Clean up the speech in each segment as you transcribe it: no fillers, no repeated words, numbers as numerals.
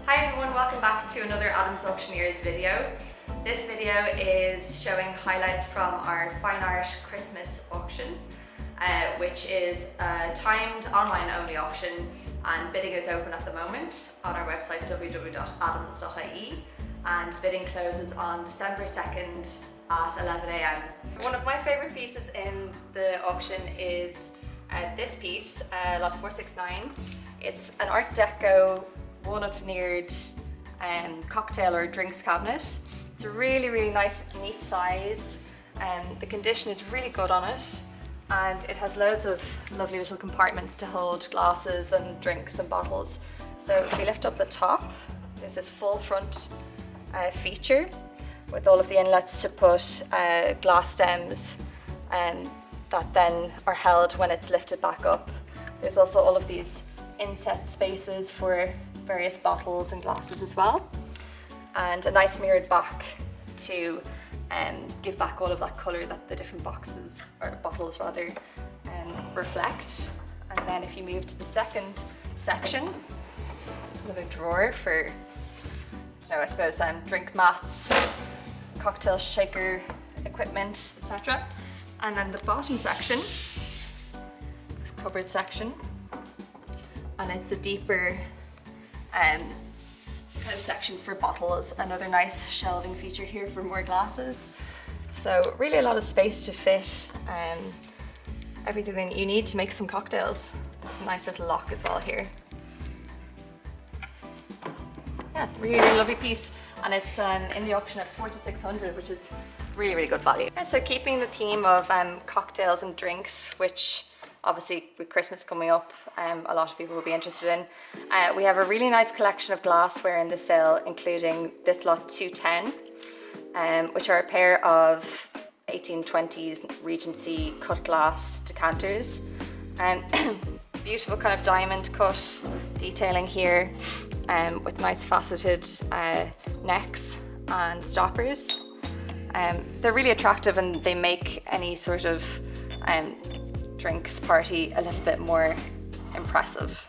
Hi everyone, welcome back to another Adams Auctioneers video. This video is showing highlights from our Fine Art Christmas auction, which is a timed online only auction, and bidding is open at the moment on our website www.adams.ie, and bidding closes on December 2nd at 11 AM. One of my favourite pieces in the auction is this piece, lot 469. It's an Art Deco walnut veneered cocktail or drinks cabinet. It's a really nice neat size, and the condition is really good on it, and it has loads of lovely little compartments to hold glasses and drinks and bottles. So if we lift up the top, there's this full front feature with all of the inlets to put glass stems that then are held when it's lifted back up. There's also all of these inset spaces for various bottles and glasses as well, and a nice mirrored back to give back all of that colour that the different boxes, or bottles rather, reflect. And then if you move to the second section, another drawer for, I suppose, drink mats, cocktail shaker equipment, etc. And then the bottom section, this cupboard section, and it's a deeper kind of section for bottles. Another nice shelving feature here for more glasses. So really a lot of space to fit everything that you need to make some cocktails. There's a nice little lock as well here. Yeah, really lovely piece, and it's in the auction at 4,600, which is really good value. And so keeping the theme of cocktails and drinks, which obviously with Christmas coming up, a lot of people will be interested in. We have a really nice collection of glassware in the sale, including this lot 210, which are a pair of 1820s Regency cut glass decanters. Beautiful kind of diamond cut detailing here, with nice faceted necks and stoppers. They're really attractive, and they make any sort of drinks party a little bit more impressive.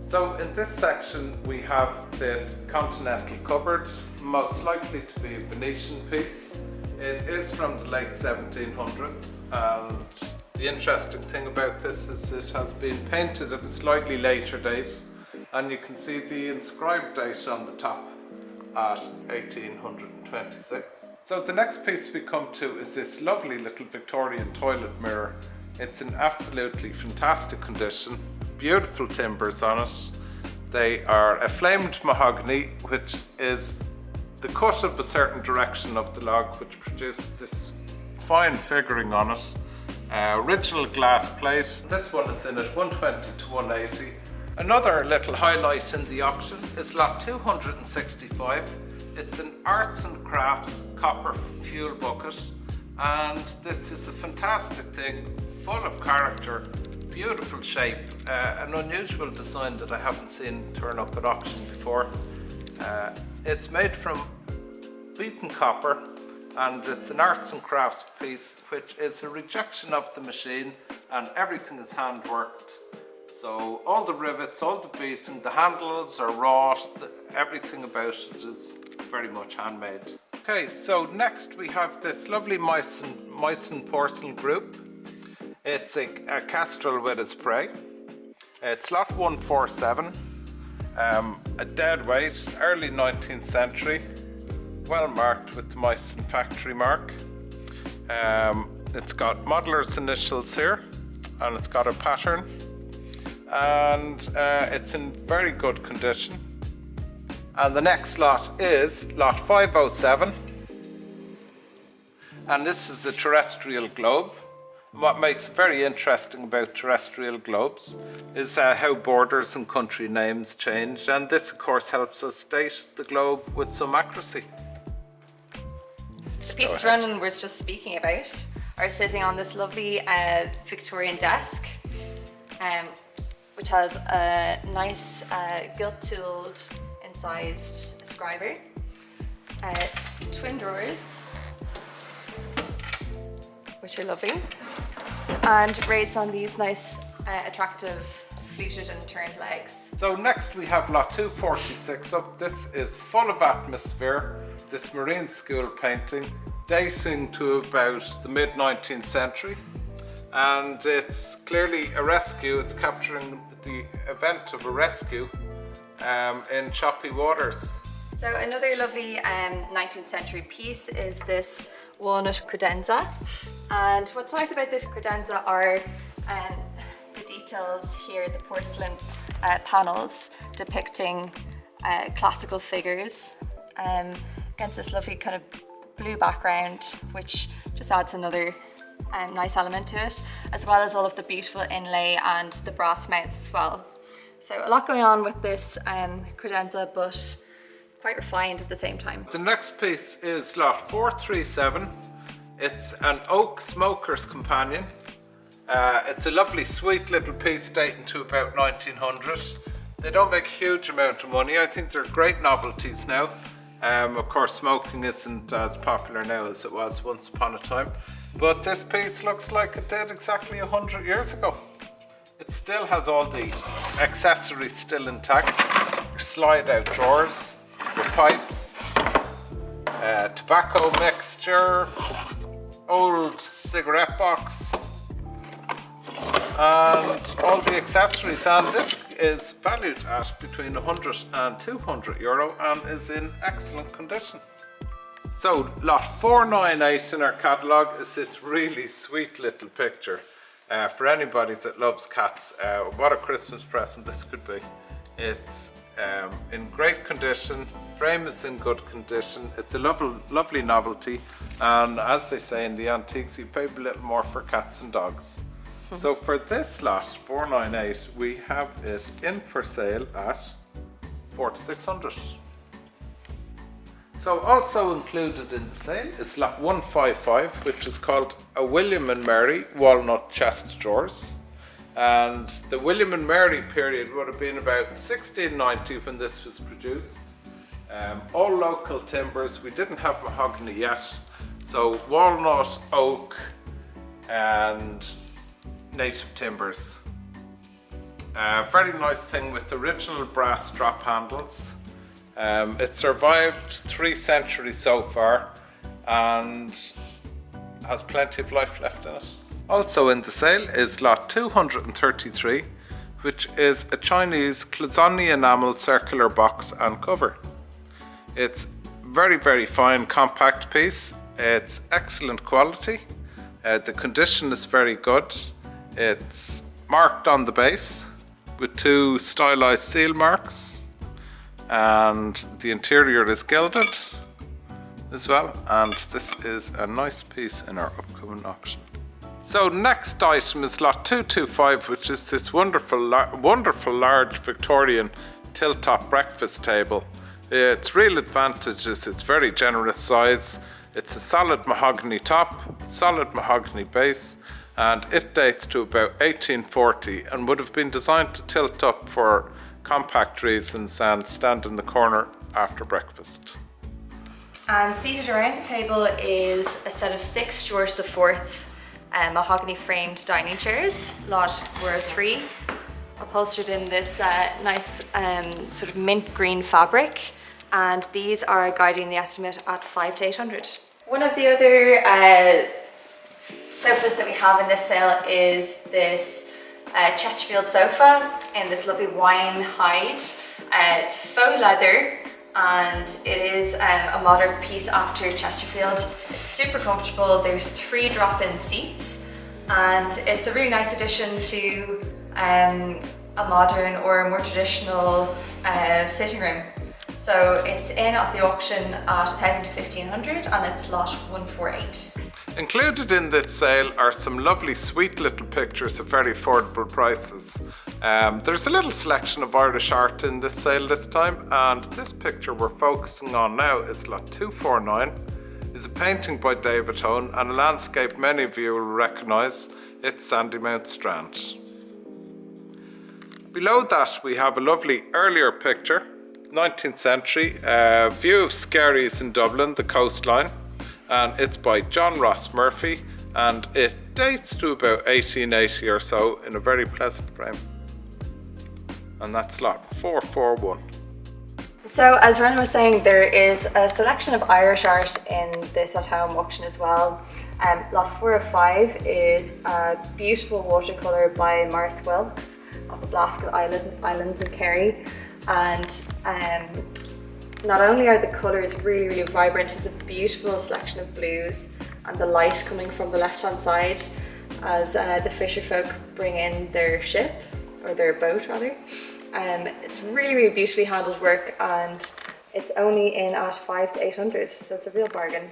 So in this section we have this Continental Cupboard, most likely to be a Venetian piece. It is from the late 1700s, and the interesting thing about this is it has been painted at a slightly later date, and you can see the inscribed date on the top at 1826. So the next piece we come to is this lovely little Victorian toilet mirror. It's in absolutely fantastic condition, beautiful timbers on it. They are a flamed mahogany, which is the cut of a certain direction of the log, which produces this fine figuring on it. Original glass plate. This one is in at 120 to 180. Another little highlight in the auction is lot 265. It's an arts and crafts copper fuel bucket, and this is a fantastic thing, full of character, beautiful shape, an unusual design that I haven't seen turn up at auction before. It's made from beaten copper, and it's an arts and crafts piece, which is a rejection of the machine, and everything is hand worked. So all the rivets, all the beating, the handles are wrought, everything about it is very much handmade. Okay, so next we have this lovely mice and porcelain group. It's a castrol with a spray. It's lot 147, a dead weight, early 19th century, well marked with the Mice factory mark. It's got modeller's initials here, and it's got a pattern, and it's in very good condition. And the next lot is lot 507, and this is the Terrestrial Globe. What makes it very interesting about terrestrial globes is how borders and country names change, and this of course helps us date the globe with some accuracy. The pieces Ronan was just speaking about are sitting on this lovely Victorian desk, which has a nice gilt-tooled incised scriber, twin drawers, which are lovely, and raised on these nice attractive fluted and turned legs. So next we have lot 246 up. This is full of atmosphere, this marine school painting dating to about the mid 19th century, and it's clearly a rescue. It's capturing the event of a rescue in choppy waters. So another lovely 19th century piece is this Walnut credenza, and what's nice about this credenza are the details here, the porcelain panels depicting classical figures against this lovely kind of blue background, which just adds another nice element to it, as well as all of the beautiful inlay and the brass mounts as well. So a lot going on with this credenza, but quite refined at the same time. The next piece is lot 437. It's an oak smoker's companion. It's a lovely sweet little piece dating to about 1900. They don't make a huge amount of money. I think they're great novelties now. Of course, smoking isn't as popular now as it was once upon a time, but this piece looks like it did exactly 100 years ago. It still has all the accessories still intact. Your slide out drawers, your pipes, tobacco mixture, old cigarette box, and all the accessories, and this is valued at between 100 and 200 euro and is in excellent condition. So lot 498 in our catalogue is this really sweet little picture. For anybody that loves cats, what a Christmas present this could be. It's in great condition, frame is in good condition, it's a lovely novelty, and as they say in the antiques, you pay a little more for cats and dogs. So for this lot, 498, we have it in for sale at 4,600. So also included in the sale is lot 155, which is called a William and Mary walnut chest drawers. And the William and Mary period would have been about 1690 when this was produced. All local timbers. We didn't have mahogany yet, so walnut, oak and native timbers. Very nice thing with original brass strap handles. It survived 3 centuries so far and has plenty of life left in it. Also in the sale is lot 233, which is a Chinese Cloisonne enamel circular box and cover. It's very fine compact piece. It's excellent quality. The condition is very good. It's marked on the base with 2 stylized seal marks, and the interior is gilded as well, and this is a nice piece in our upcoming auction. So next item is lot 225, which is this wonderful large Victorian tilt-top breakfast table. Its real advantage is its very generous size. It's a solid mahogany top, solid mahogany base, and it dates to about 1840 and would have been designed to tilt up for compact reasons and stand in the corner after breakfast. And seated around the table is a set of 6 George IV mahogany framed dining chairs, lot 403, upholstered in this nice sort of mint green fabric, and these are guiding the estimate at 500 to 800. One of the other sofas that we have in this sale is this Chesterfield sofa in this lovely wine hide. It's faux leather and it is a modern piece after Chesterfield. It's super comfortable. There's 3 drop-in seats and it's a really nice addition to a modern or a more traditional sitting room. So it's in at the auction at 1,000 to 1,500 and it's lot 148. Included in this sale are some lovely sweet little pictures at very affordable prices. There's a little selection of Irish art in this sale this time, and this picture we're focusing on now is lot 249. It's a painting by David Hone and a landscape many of you will recognise. It's Sandymount Strand. Below that we have a lovely earlier picture, 19th century, view of Skerries in Dublin, the coastline. And it's by John Ross Murphy and it dates to about 1880 or so in a very pleasant frame. and that's lot 441. So as Ren was saying, there is a selection of Irish art in this at-home auction as well. Lot 405 is a beautiful watercolour by Maurice Wilkes of the Blasket Islands in Kerry, and not only are the colours really, really vibrant, it's a beautiful selection of blues and the light coming from the left-hand side as the fisher folk bring in their ship, or their boat rather. It's really, really beautifully handled work, and it's only in at 500 to 800, so it's a real bargain.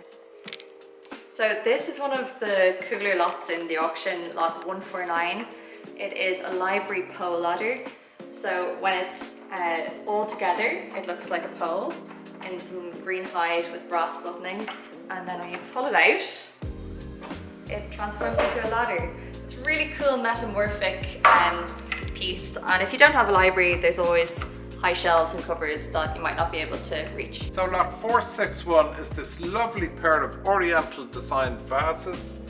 So this is one of the cooler lots in the auction, lot 149. It is a library pole ladder. So when it's all together, it looks like a pole in some green hide with brass buttoning, and then when you pull it out, it transforms into a ladder. So it's a really cool metamorphic piece, and if you don't have a library, there's always high shelves and cupboards that you might not be able to reach. So lot 461 is this lovely pair of Oriental designed vases.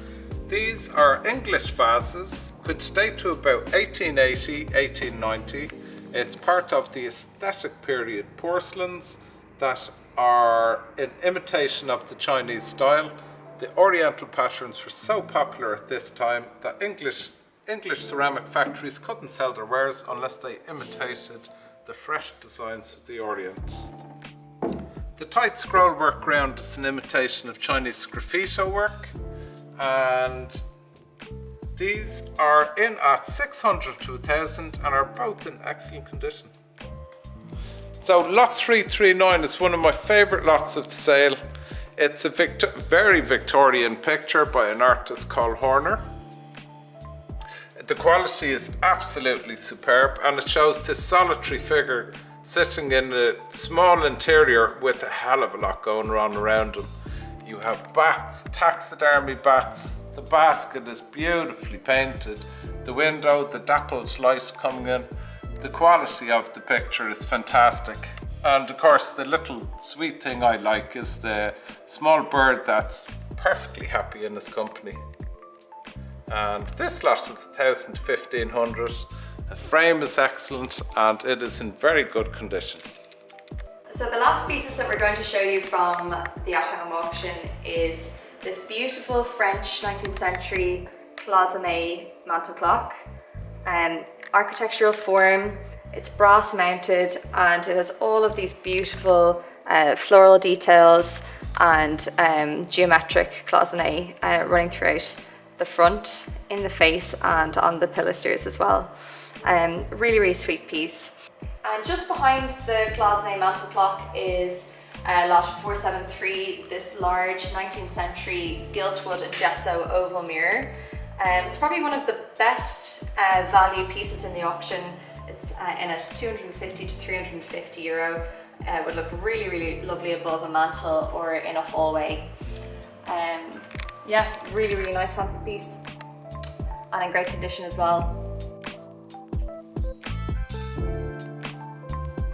These are English vases which date to about 1880, 1890. It's part of the aesthetic period porcelains that are in imitation of the Chinese style. The Oriental patterns were so popular at this time that English ceramic factories couldn't sell their wares unless they imitated the fresh designs of the Orient. The tight scroll work ground is an imitation of Chinese graffito work, and these are in at 600 to 1000 and are both in excellent condition. So lot 339 is one of my favourite lots of the sale. It's a very Victorian picture by an artist called Horner. The quality is absolutely superb, and it shows this solitary figure sitting in a small interior with a hell of a lot going on around him. You have bats, taxidermy bats. The basket is beautifully painted. The window, the dappled light coming in. The quality of the picture is fantastic. And of course, the little sweet thing I like is the small bird that's perfectly happy in his company. And this lot is 1000 to 1500. The frame is excellent and it is in very good condition. So the last pieces that we're going to show you from the at-home auction is this beautiful French 19th century cloisonné mantel clock. Architectural form, it's brass mounted, and it has all of these beautiful floral details and geometric cloisonné running throughout the front, in the face, and on the pilasters as well. Really, really sweet piece. And just behind the cloisonné mantel clock is lot 473, this large 19th century giltwood and gesso oval mirror. It's probably one of the best value pieces in the auction. It's in at 250 to 350 euro. Would look really, really lovely above a mantle or in a hallway. Yeah, really, really nice handsome piece, and in great condition as well.